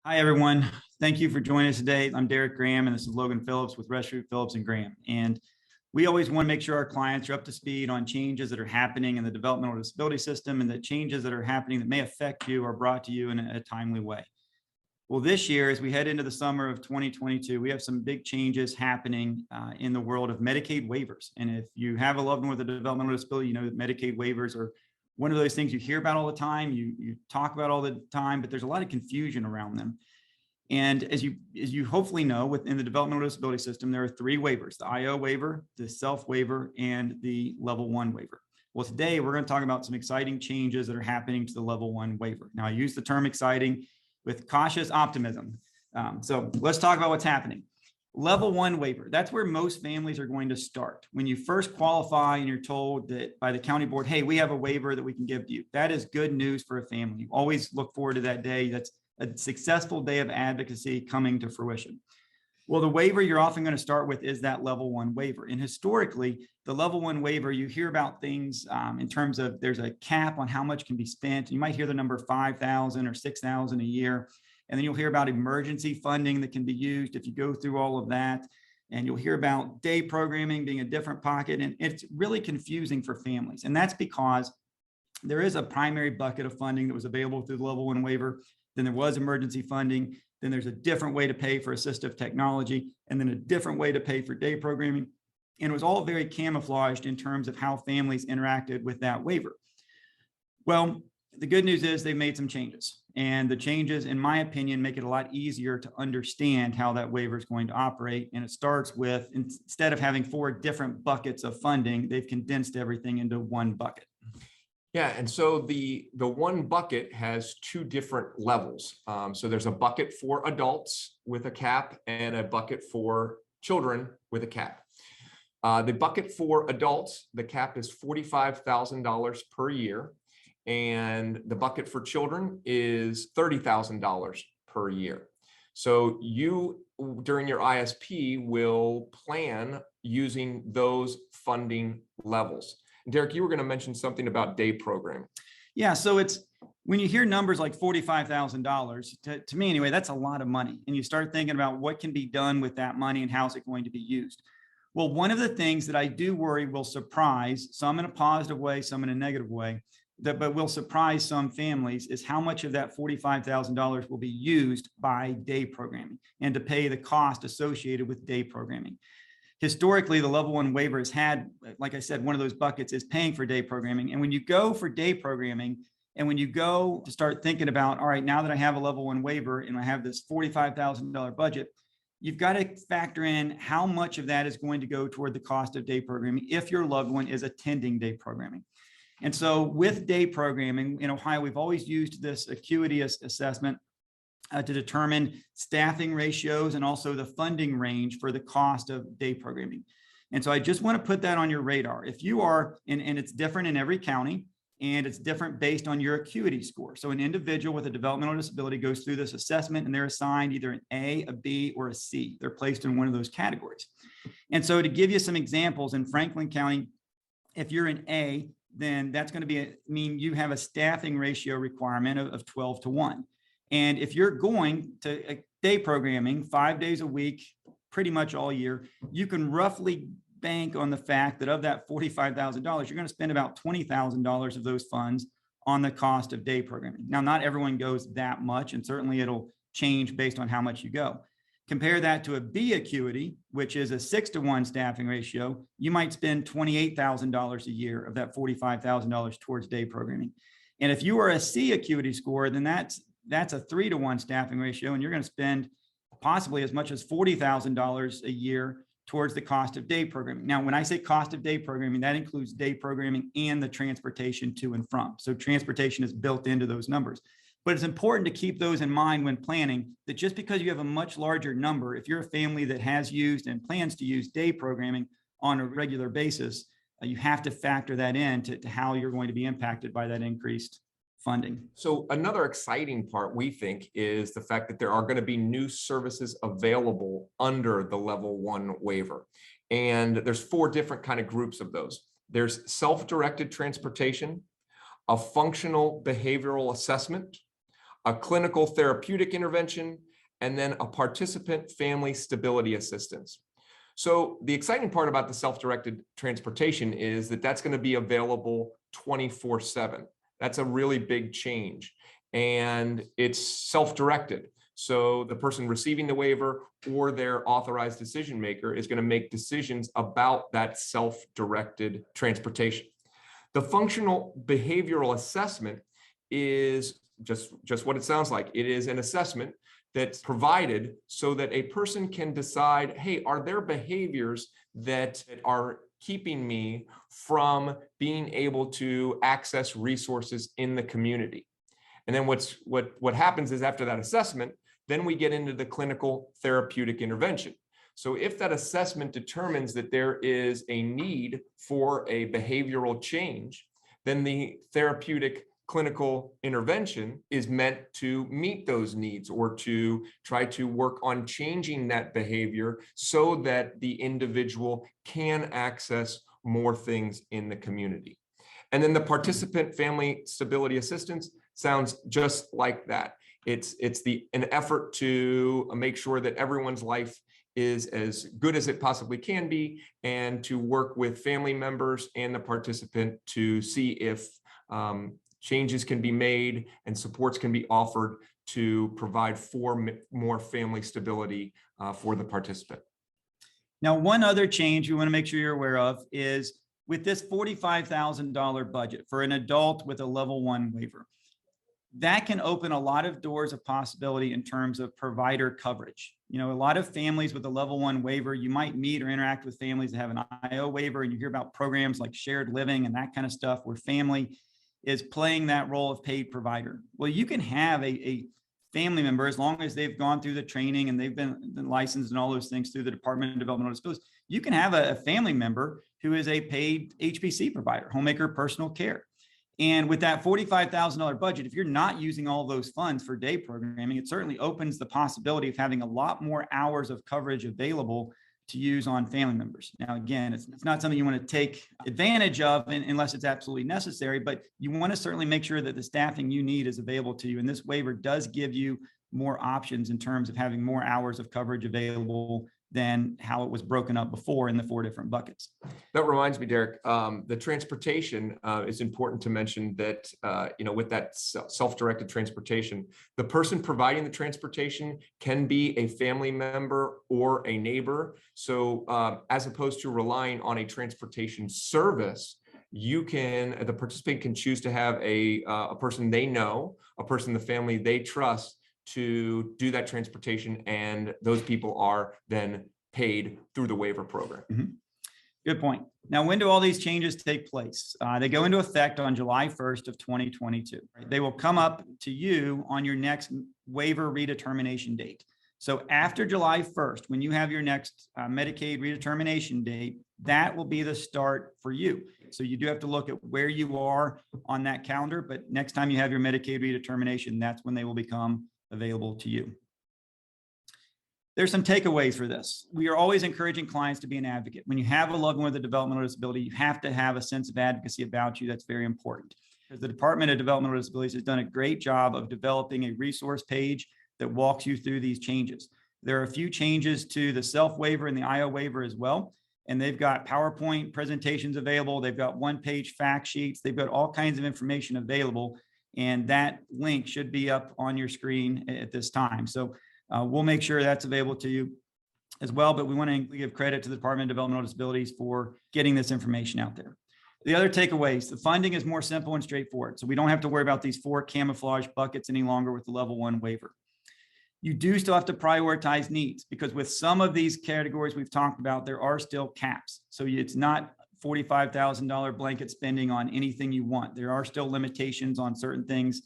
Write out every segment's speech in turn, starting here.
Hi, everyone. Thank you for joining us today. I'm Derek Graham, and this is Logan Phillips with Rescue Phillips and Graham. And we always want to make sure our clients are up to speed on changes that are happening in the developmental disability system, and the changes that are happening that may affect you are brought to you in a timely way. Well, this year, as we head into the summer of 2022, we have some big changes happening in the world of Medicaid waivers. And if you have a loved one with a developmental disability, you know that Medicaid waivers are one of those things you hear about all the time, you talk about all the time, but there's a lot of confusion around them. And as you hopefully know, within the developmental disability system, there are three waivers: the IO waiver, the self waiver, and the level 1 waiver. Well, today we're going to talk about some exciting changes that are happening to the level 1 waiver. Now, I use the term exciting with cautious optimism. So let's talk about what's happening. Level 1 waiver, that's where most families are going to start. When you first qualify and you're told that by the county board, hey, we have a waiver that we can give to you. That is good news for a family. You always look forward to that day. That's a successful day of advocacy coming to fruition. Well, the waiver you're often going to start with is that level 1 waiver. And historically, the level 1 waiver, you hear about things in terms of there's a cap on how much can be spent. You might hear the number 5,000 or 6,000 a year. And then you'll hear about emergency funding that can be used if you go through all of that. And you'll hear about day programming being a different pocket. And it's really confusing for families. And that's because there is a primary bucket of funding that was available through the level 1 waiver. Then there was emergency funding. Then there's a different way to pay for assistive technology, and then a different way to pay for day programming. And it was all very camouflaged in terms of how families interacted with that waiver. Well, the good news is they've made some changes, and the changes, in my opinion, make it a lot easier to understand how that waiver is going to operate. And it starts with, instead of having 4 different buckets of funding, they've condensed everything into one bucket. Yeah, and so the one bucket has 2 different levels. So there's a bucket for adults with a cap and a bucket for children with a cap. The bucket for adults, the cap is $45,000 per year, and the bucket for children is $30,000 per year. So you, during your ISP, will plan using those funding levels. Derek, you were going to mention something about day programming. Yeah, so it's when you hear numbers like $45,000, to me anyway, that's a lot of money. And you start thinking about what can be done with that money and how's it going to be used. Well, one of the things that I do worry will surprise some in a positive way, some in a negative way, but will surprise some families is how much of that $45,000 will be used by day programming and to pay the cost associated with day programming. Historically, the level 1 waiver has had, like I said, one of those buckets is paying for day programming. And when you go for day programming, and when you go to start thinking about, all right, now that I have a level 1 waiver and I have this $45,000 budget, you've got to factor in how much of that is going to go toward the cost of day programming if your loved one is attending day programming. And so with day programming in Ohio, we've always used this acuity assessment to determine staffing ratios and also the funding range for the cost of day programming. And so I just want to put that on your radar. If you are, and it's different in every county, and it's different based on your acuity score. So an individual with a developmental disability goes through this assessment and they're assigned either an A, a B, or a C. They're placed in one of those categories. And so to give you some examples, in Franklin County, if you're an A, then that's going to mean you have a staffing ratio requirement of 12 to 1. And if you're going to day programming 5 days a week, pretty much all year, you can roughly bank on the fact that of that $45,000, you're going to spend about $20,000 of those funds on the cost of day programming. Now, not everyone goes that much, and certainly it'll change based on how much you go. Compare that to a B acuity, which is a 6 to 1 staffing ratio. You might spend $28,000 a year of that $45,000 towards day programming. And if you are a C acuity score, then that's a 3 to 1 staffing ratio, and you're going to spend possibly as much as $40,000 a year towards the cost of day programming. Now, when I say cost of day programming, that includes day programming and the transportation to and from. So transportation is built into those numbers. But it's important to keep those in mind when planning, that just because you have a much larger number, if you're a family that has used and plans to use day programming on a regular basis, you have to factor that in to how you're going to be impacted by that increased funding. So another exciting part, we think, is the fact that there are going to be new services available under the level 1 waiver. And there's 4 different kind of groups of those. There's self-directed transportation, a functional behavioral assessment, a clinical therapeutic intervention, and then a participant family stability assistance. So the exciting part about the self-directed transportation is that that's going to be available 24/7. That's a really big change. And it's self-directed. So the person receiving the waiver or their authorized decision maker is going to make decisions about that self-directed transportation. The functional behavioral assessment is just what it sounds like. It is an assessment that's provided so that a person can decide, hey, are there behaviors that are keeping me from being able to access resources in the community? And then what happens is after that assessment, then we get into the clinical therapeutic intervention. So if that assessment determines that there is a need for a behavioral change, then the therapeutic clinical intervention is meant to meet those needs or to try to work on changing that behavior so that the individual can access more things in the community. And then the participant family stability assistance sounds just like that. It's an effort to make sure that everyone's life is as good as it possibly can be, and to work with family members and the participant to see if changes can be made and supports can be offered to provide for more family stability for the participant. Now, one other change we want to make sure you're aware of is with this $45,000 budget for an adult with a level 1 waiver, that can open a lot of doors of possibility in terms of provider coverage. You know, a lot of families with a level 1 waiver, you might meet or interact with families that have an IO waiver, and you hear about programs like shared living and that kind of stuff where family is playing that role of paid provider. Well, you can have a family member, as long as they've gone through the training and they've been licensed and all those things through the Department of Developmental Disabilities, you can have a family member who is a paid HPC provider, homemaker personal care. And with that $45,000 budget, if you're not using all those funds for day programming, it certainly opens the possibility of having a lot more hours of coverage available to use on family members. Now, again, it's not something you want to take advantage of unless it's absolutely necessary, but you want to certainly make sure that the staffing you need is available to you. And this waiver does give you more options in terms of having more hours of coverage available than how it was broken up before in the 4 different buckets. That reminds me, Derek, the transportation is important to mention that, with that self-directed transportation, the person providing the transportation can be a family member or a neighbor. So as opposed to relying on a transportation service, the participant can choose to have a person they know, a person in the family they trust, to do that transportation, and those people are then paid through the waiver program. Mm-hmm. Good point. Now, when do all these changes take place? They go into effect on July 1st of 2022. They will come up to you on your next waiver redetermination date. So after July 1st, when you have your next Medicaid redetermination date, that will be the start for you. So you do have to look at where you are on that calendar, but next time you have your Medicaid redetermination, that's when they will become available to you. There's some takeaways for this. We are always encouraging clients to be an advocate. When you have a loved one with a developmental disability, you have to have a sense of advocacy about you. That's very important, because the Department of Developmental Disabilities has done a great job of developing a resource page that walks you through these changes. There are a few changes to the self waiver and the IO waiver as well. And they've got PowerPoint presentations available. They've got one-page fact sheets. They've got all kinds of information available. And that link should be up on your screen at this time. So we'll make sure that's available to you as well. But we want to give credit to the Department of Developmental Disabilities for getting this information out there. The other takeaways, the funding is more simple and straightforward. So we don't have to worry about these 4 camouflage buckets any longer with the level 1 waiver. You do still have to prioritize needs, because with some of these categories we've talked about, there are still caps. So it's not $45,000 blanket spending on anything you want. There are still limitations on certain things.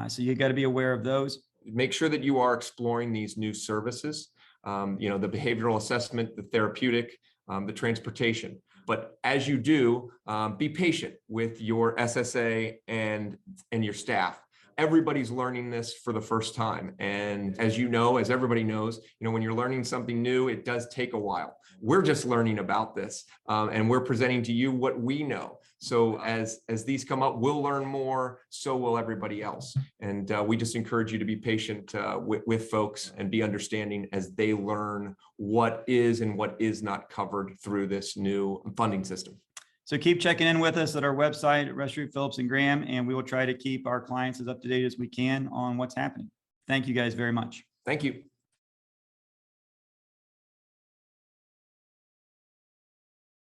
So you got to be aware of those. Make sure that you are exploring these new services, the behavioral assessment, the therapeutic, the transportation. But as you do, be patient with your SSA and your staff. Everybody's learning this for the first time. And as you know, as everybody knows, when you're learning something new, it does take a while. We're just learning about this, and we're presenting to you what we know. So as these come up, we'll learn more, so will everybody else. And we just encourage you to be patient with folks and be understanding as they learn what is and what is not covered through this new funding system. So keep checking in with us at our website at Rush Street, Phillips and Graham, and we will try to keep our clients as up to date as we can on what's happening. Thank you guys very much. Thank you.